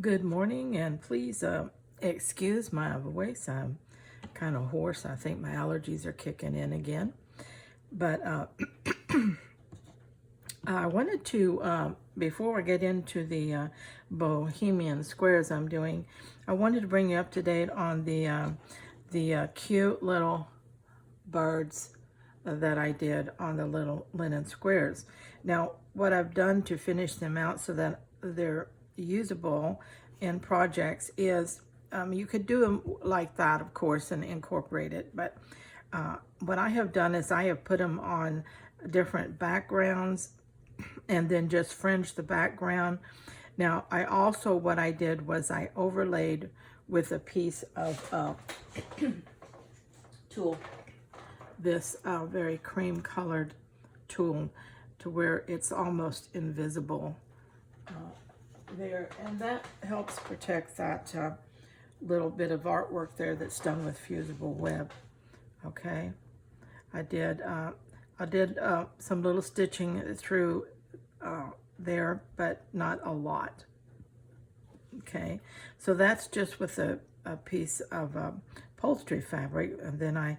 Good morning, and please excuse my voice. I'm kind of hoarse. I think my allergies are kicking in again. But I wanted to, before I get into the Bohemian squares I'm doing, I wanted to bring you up to date on the cute little birds that I did on the little linen squares. Now, what I've done to finish them out so that they're usable in projects is you could do them like that, of course, and incorporate it. But what I have done is I have put them on different backgrounds and then just fringe the background. Now, what I did was I overlaid with a piece of tulle, this very cream colored tulle, to where it's almost invisible there, and that helps protect that little bit of artwork there that's done with fusible web. Okay, I did some little stitching through there, but not a lot. Okay, so that's just with a piece of upholstery fabric, and then I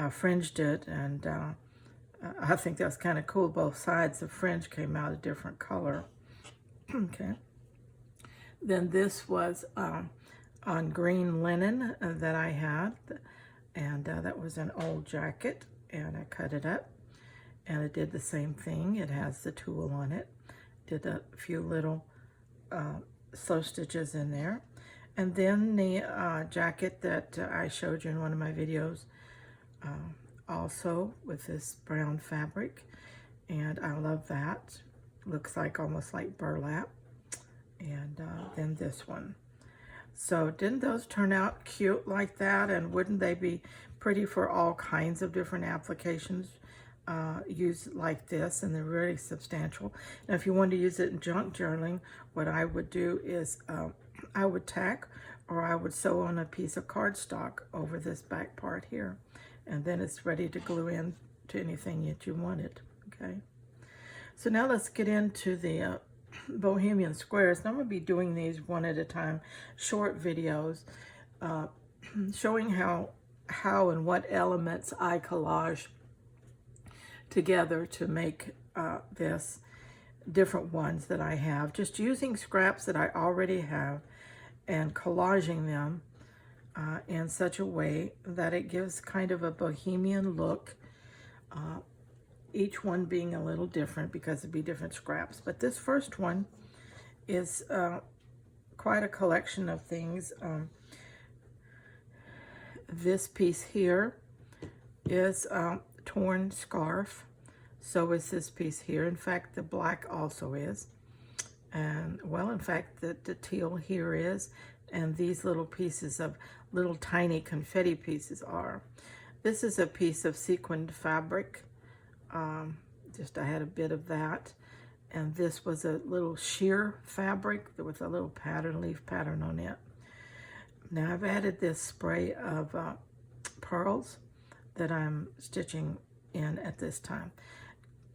fringed it, and I think that's kind of cool. Both sides of fringe came out a different color. Okay, then this was on green linen that I had, and that was an old jacket, and I cut it up, and it did the same thing. It has the tulle on it. Did a few little sew stitches in there. And then the jacket that I showed you in one of my videos, also with this brown fabric, and I love that. Looks like almost like burlap. And then this one. So didn't those turn out cute like that? And wouldn't they be pretty for all kinds of different applications used like this? And they're really substantial. Now, if you want to use it in junk journaling, what I would do is I would tack, or I would sew on a piece of cardstock over this back part here, and then it's ready to glue in to anything that you wanted. Okay, so now let's get into the Bohemian squares. And I'm going to be doing these one at a time, short videos, showing how and what elements I collage together to make this different ones that I have, just using scraps that I already have and collaging them in such a way that it gives kind of a bohemian look, each one being a little different because it'd be different scraps. But this first one is quite a collection of things. This piece here is torn scarf. So is this piece here. In fact, the black also is. And, well, in fact, the teal here is. And these little pieces of little tiny confetti pieces are. This is a piece of sequined fabric. I had a bit of that. And this was a little sheer fabric with a little pattern, leaf pattern on it. Now I've added this spray of pearls that I'm stitching in at this time.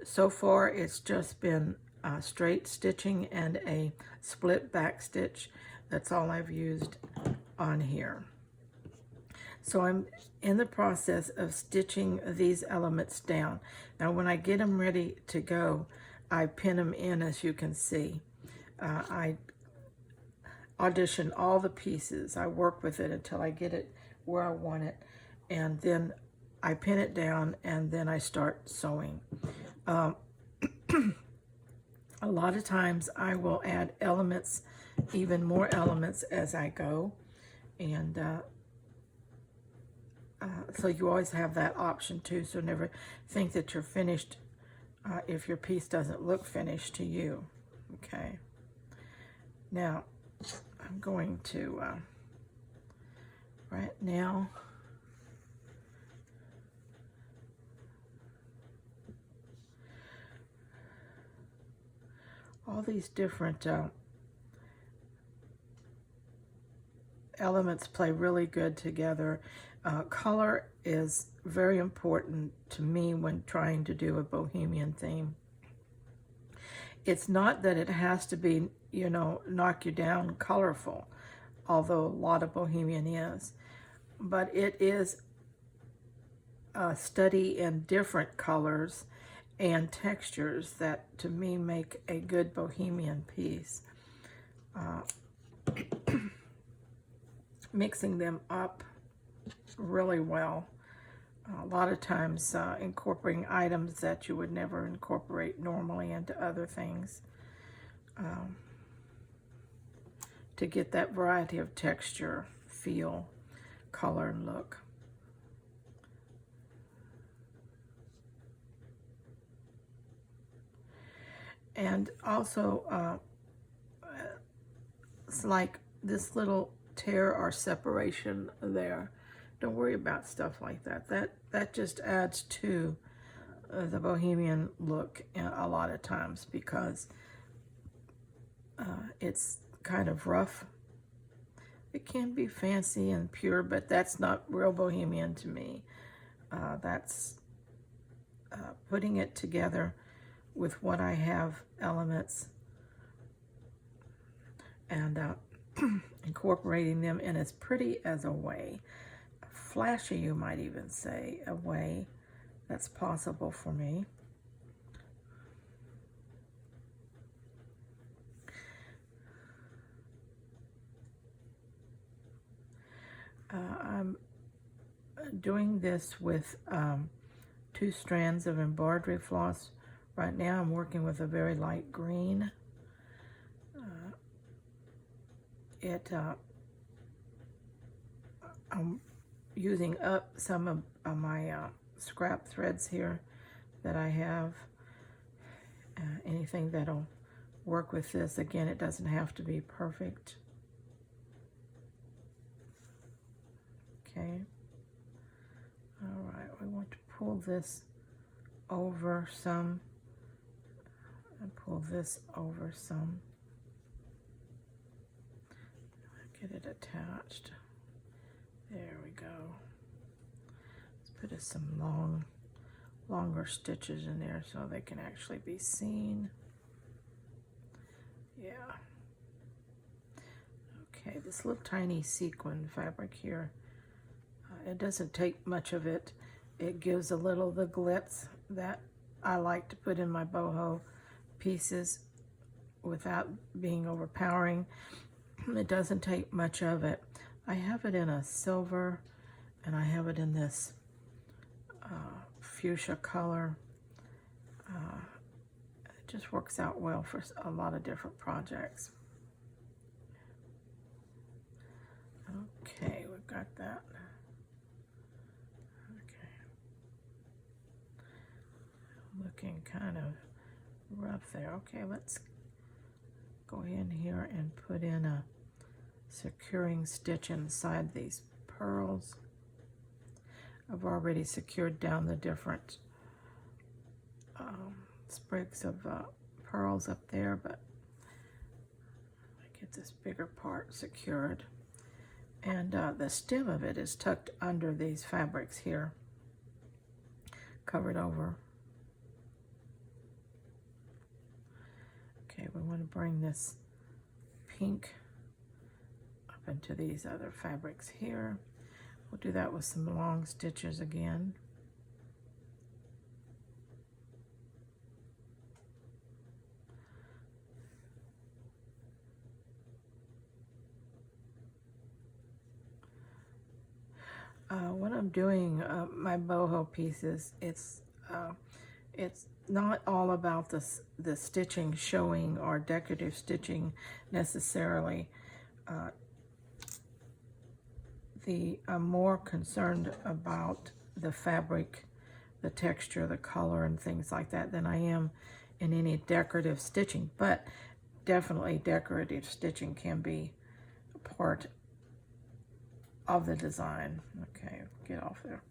So far it's just been straight stitching and a split back stitch. That's all I've used on here. So I'm in the process of stitching these elements down. Now when I get them ready to go, I pin them in, as you can see. I audition all the pieces. I work with it until I get it where I want it, and then I pin it down, and then I start sewing. A lot of times I will add elements, even more elements as I go, and so you always have that option too, so never think that you're finished if your piece doesn't look finished to you. Okay, now I'm going to right now all these different elements play really good together. Color is very important to me when trying to do a bohemian theme. It's not that it has to be you know, knock you down colorful, although a lot of Bohemian is. But it is a study in different colors and textures that, to me, make a good Bohemian piece. Mixing them up really well. A lot of times incorporating items that you would never incorporate normally into other things to get that variety of texture, feel, color, and look. And also, it's like this little tear or separation there. Don't worry about stuff like that. That just adds to the Bohemian look a lot of times, because it's kind of rough. It can be fancy and pure, but that's not real Bohemian to me. That's putting it together with what I have elements and incorporating them in as pretty as a way, flashy, you might even say, a way that's possible for me. I'm doing this with 2 strands of embroidery floss. Right now I'm working with a very light green. I'm using up some of my scrap threads here that I have. Anything that'll work with this. Again, it doesn't have to be perfect. Okay. All right, we want to pull this over some and pull this over some. Get it attached. There we go. Let's put some longer stitches in there so they can actually be seen. Yeah. Okay, this little tiny sequin fabric here, it doesn't take much of it. It gives a little of the glitz that I like to put in my boho pieces without being overpowering. It doesn't take much of it. I have it in a silver, and I have it in this fuchsia color. It just works out well for a lot of different projects. Okay, we've got that. Okay. Looking kind of rough there. Okay, let's go in here and put in a securing stitch inside these pearls. I've already secured down the different sprigs of pearls up there, but I get this bigger part secured. And the stem of it is tucked under these fabrics here, covered over. Okay, we want to bring this pink up into these other fabrics here. We'll do that with some long stitches again. When I'm doing my boho pieces, it's not all about the stitching showing or decorative stitching necessarily. I'm more concerned about the fabric, the texture, the color, and things like that than I am in any decorative stitching. But definitely decorative stitching can be a part of the design. Okay, get off there.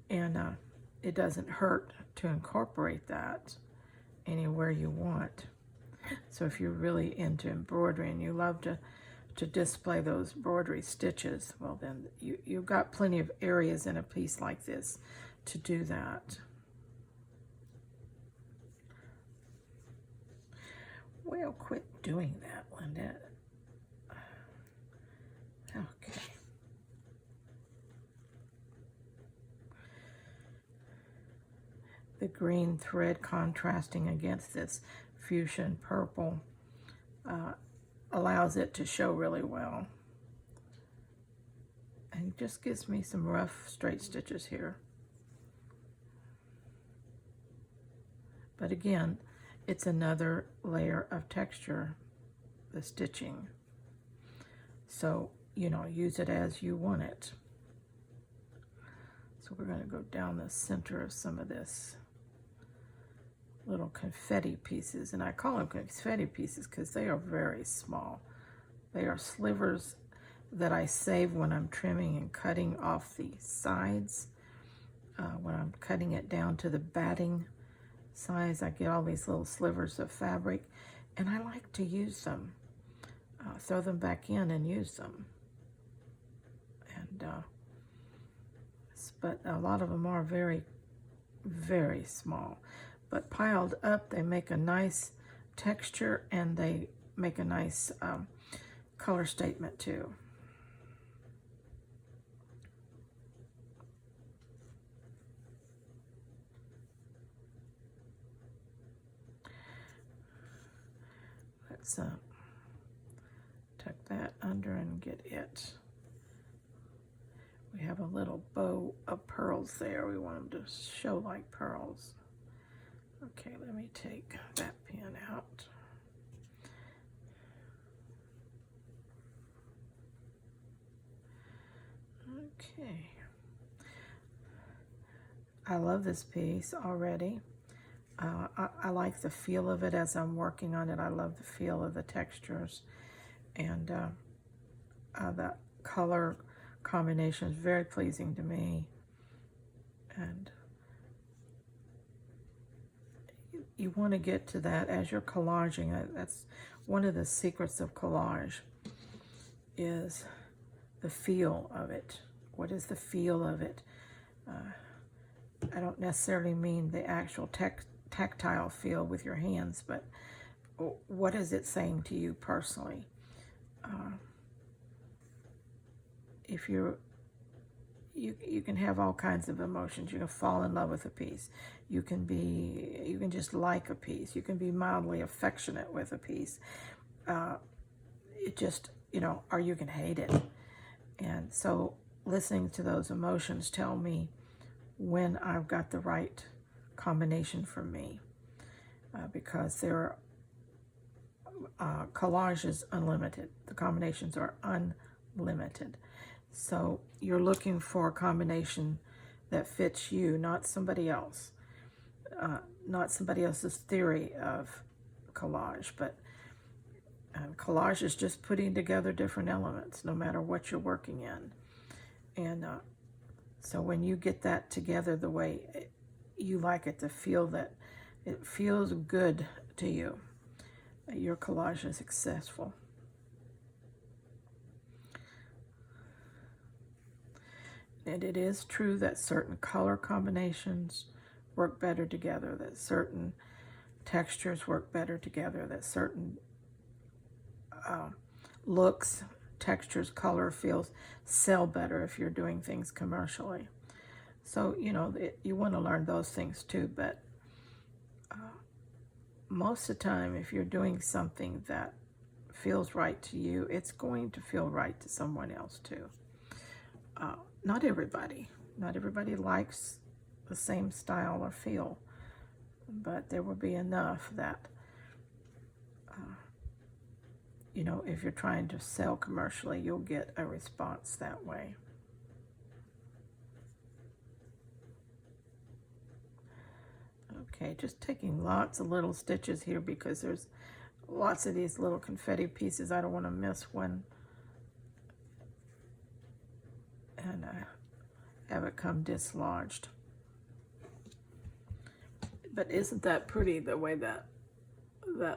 And it doesn't hurt to incorporate that anywhere you want. So if you're really into embroidery and you love to display those embroidery stitches, well then you've got plenty of areas in a piece like this to do that. Well, quit doing that, Linda. Okay. The green thread contrasting against this fuchsia purple allows it to show really well. And just gives me some rough straight stitches here. But again, it's another layer of texture, the stitching. So, you know, use it as you want it. So we're going to go down the center of some of this little confetti pieces. And I call them confetti pieces because they are very small. They are slivers that I save when I'm trimming and cutting off the sides. When I'm cutting it down to the batting size, I get all these little slivers of fabric, and I like to use them. Throw them back in and use them. And but a lot of them are very, very small. But piled up, they make a nice texture, and they make a nice color statement too. Let's tuck that under and get it. We have a little bow of pearls there. We want them to show like pearls. Okay, let me take that pin out. Okay. I love this piece already. I like the feel of it as I'm working on it. I love the feel of the textures, and the color combination is very pleasing to me. And you want to get to that as you're collaging. That's one of the secrets of collage, is the feel of it. What is the feel of it? I don't necessarily mean the actual tactile feel with your hands, but what is it saying to you personally? If you can have all kinds of emotions. You can fall in love with a piece. You can just like a piece. You can be mildly affectionate with a piece. It just, you know, or you can hate it. And so listening to those emotions tell me when I've got the right combination for me, because there are collage is unlimited. The combinations are unlimited. So you're looking for a combination that fits you, not somebody else, not somebody else's theory of collage. But collage is just putting together different elements, no matter what you're working in. And so when you get that together the way you like it to feel, that it feels good to you, your collage is successful. And it is true that certain color combinations work better together, that certain textures work better together, that certain looks, textures, color, feels sell better if you're doing things commercially. So, you know, you want to learn those things too, but most of the time, if you're doing something that feels right to you, it's going to feel right to someone else too. Not everybody likes the same style or feel, but there will be enough that, you know, if you're trying to sell commercially, you'll get a response that way. Okay, just taking lots of little stitches here because there's lots of these little confetti pieces. I don't want to miss one and have it come dislodged. But isn't that pretty, the way that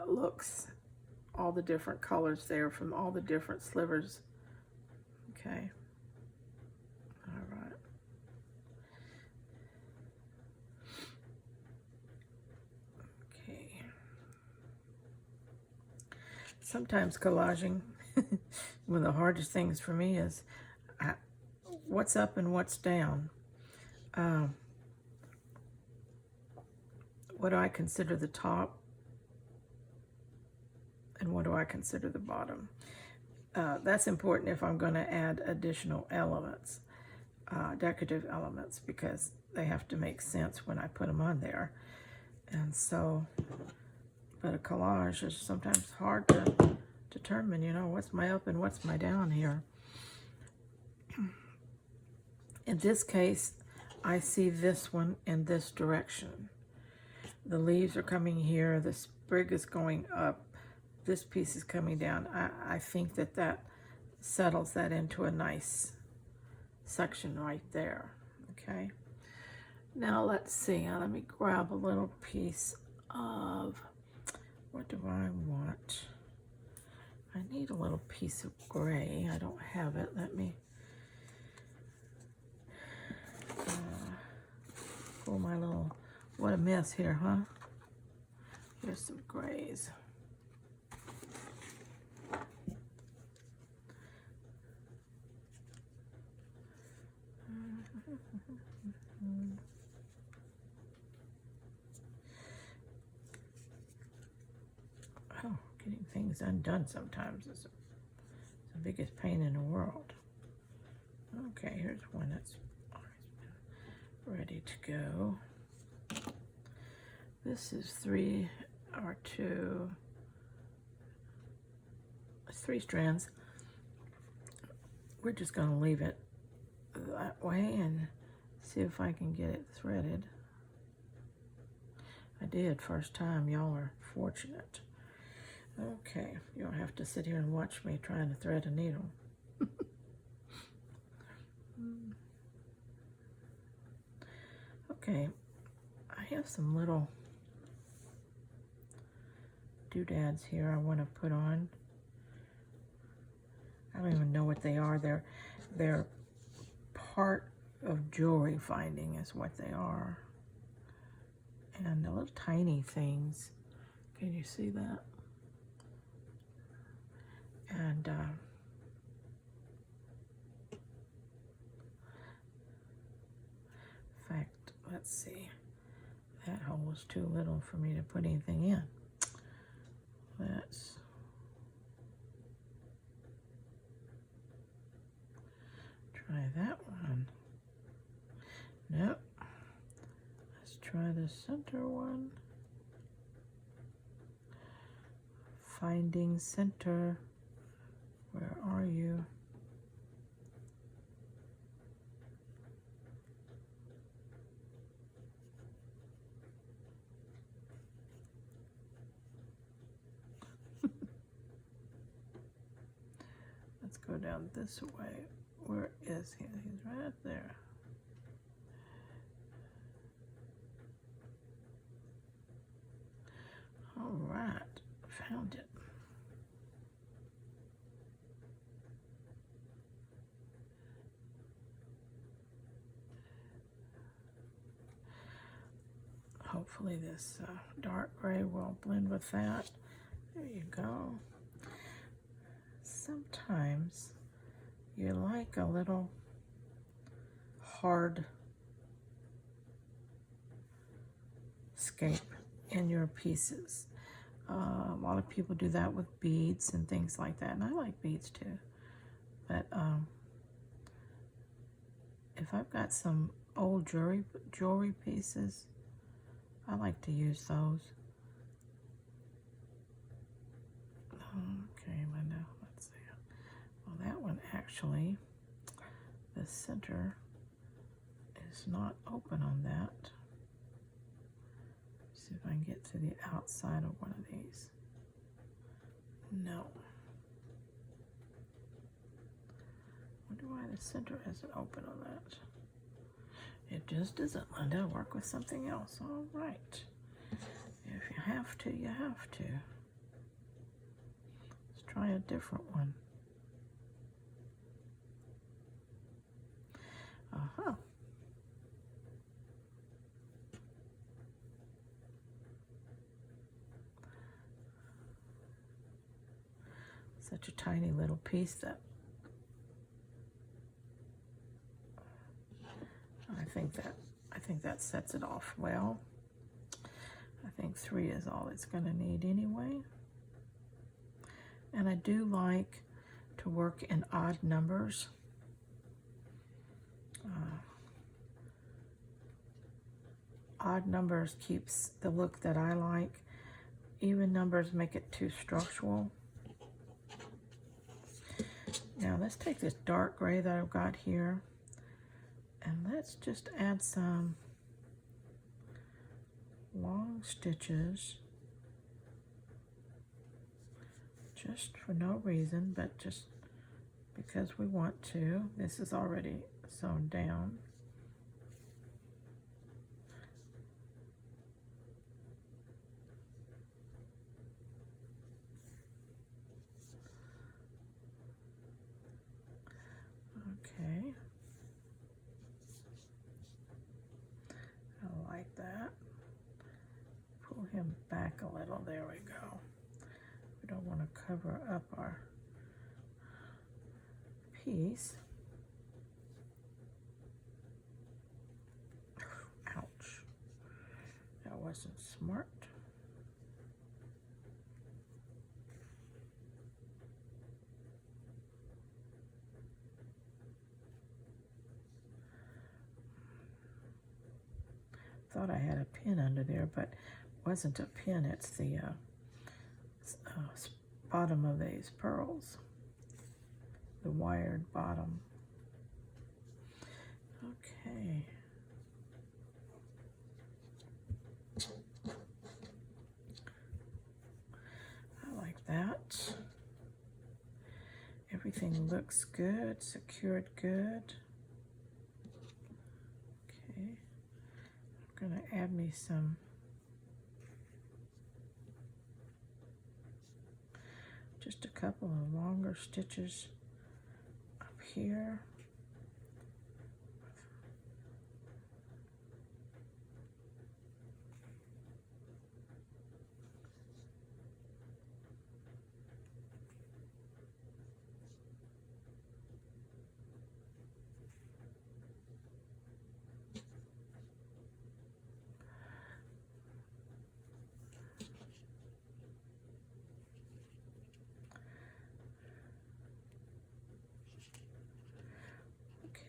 looks? All the different colors there from all the different slivers. Okay. All right. Okay. Sometimes collaging, one of the hardest things for me is what's up and what's down. What do I consider the top, and what do I consider the bottom? That's important if I'm going to add additional elements, decorative elements, because they have to make sense when I put them on there. And so, but a collage is sometimes hard to determine, you know, what's my up and what's my down here. In this case, I see this one in this direction. The leaves are coming here, the sprig is going up, this piece is coming down. I think that settles that into a nice section right there, okay? Now let's see, let me grab a little piece of, what do I want? I need a little piece of gray. I don't have it. Let me pull my little, what a mess here, huh? Here's some grays. Oh, getting things undone sometimes is the biggest pain in the world. Okay, here's one that's ready to go. This is 3 strands. We're just going to leave it that way and see if I can get it threaded. I did first time. Y'all are fortunate. Okay, you don't have to sit here and watch me trying to thread a needle. Okay, I have some little doodads here I want to put on. I don't even know what they are. They're part of jewelry finding is what they are. And the little tiny things. Can you see that? And in fact, let's see. That hole was too little for me to put anything in. Let's try that one. Nope. Let's try the center one. Finding center. Where are you? Let's go down this way. Where is he? He's right there. All right, found it. Hopefully this dark gray will blend with that. There you go. Sometimes you like a little hard scape in your pieces. A lot of people do that with beads and things like that, and I like beads too. But if I've got some old jewelry pieces, I like to use those. Okay, Linda, let's see. Well, that one actually, the center is not open on that. See if I can get to the outside of one of these. No. Wonder why the center isn't open on that. It just isn't, Linda. Work with something else. All right. If you have to, you have to. Let's try a different one. Uh-huh. such a tiny little piece that I think that sets it off well. I think 3 is all it's going to need anyway. And I do like to work in odd numbers. Odd numbers keeps the look that I like. Even numbers make it too structural. Now let's take this dark gray that I've got here, and let's just add some long stitches, just for no reason, but just because we want to. This is already sewn down. Okay. I like that. Pull him back a little. There we go. We don't want to cover up our piece. Ouch. That wasn't smart. Thought I had a pin under there, but it wasn't a pin. It's the bottom of these pearls, the wired bottom. Okay. I like that. Everything looks good, secured good. Okay. I'm going to add me some just a couple of longer stitches up here.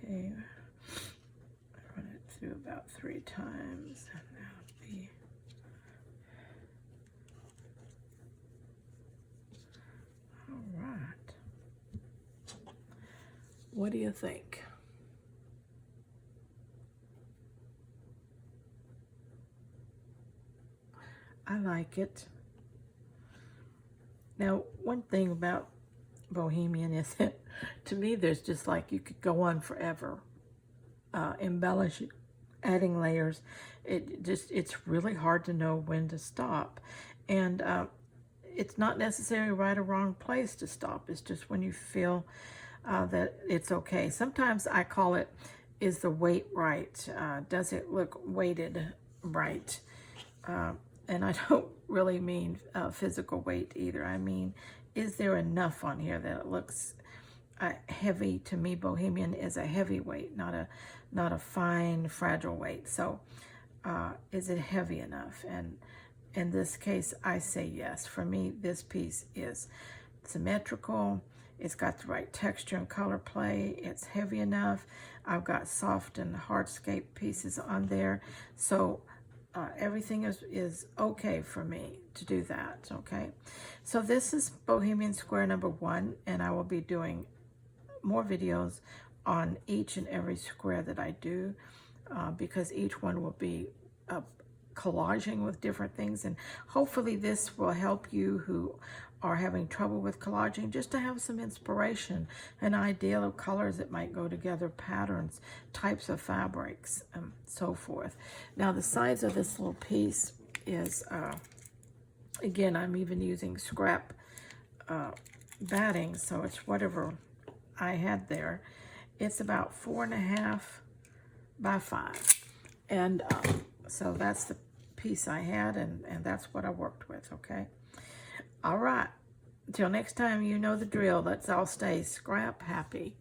Okay, run it through about 3 times, and that'll be all right. What do you think? I like it. Now, one thing about Bohemian is that, to me, there's just like, you could go on forever, embellishing, adding layers. It's really hard to know when to stop, and it's not necessarily right or wrong place to stop. It's just when you feel that it's okay. Sometimes I call it, is the weight right? Does it look weighted right? And I don't really mean physical weight either. I mean, is there enough on here that it looks heavy? To me, Bohemian is a heavy weight, not a fine, fragile weight. So is it heavy enough? And in this case, I say yes. For me, this piece is symmetrical. It's got the right texture and color play. It's heavy enough. I've got soft and hardscape pieces on there. So everything is okay for me to do that, okay? So this is Bohemian Square number 1, and I will be doing more videos on each and every square that I do, because each one will be collaging with different things, and hopefully this will help you who are having trouble with collaging, just to have some inspiration, an idea of colors that might go together, patterns, types of fabrics, and so forth. Now the size of this little piece is, again, I'm even using scrap batting, so it's whatever I had there. It's about 4.5 by 5, and so that's the piece I had, and that's what I worked with, okay? All right, Until next time, you know the drill. Let's all stay scrap happy.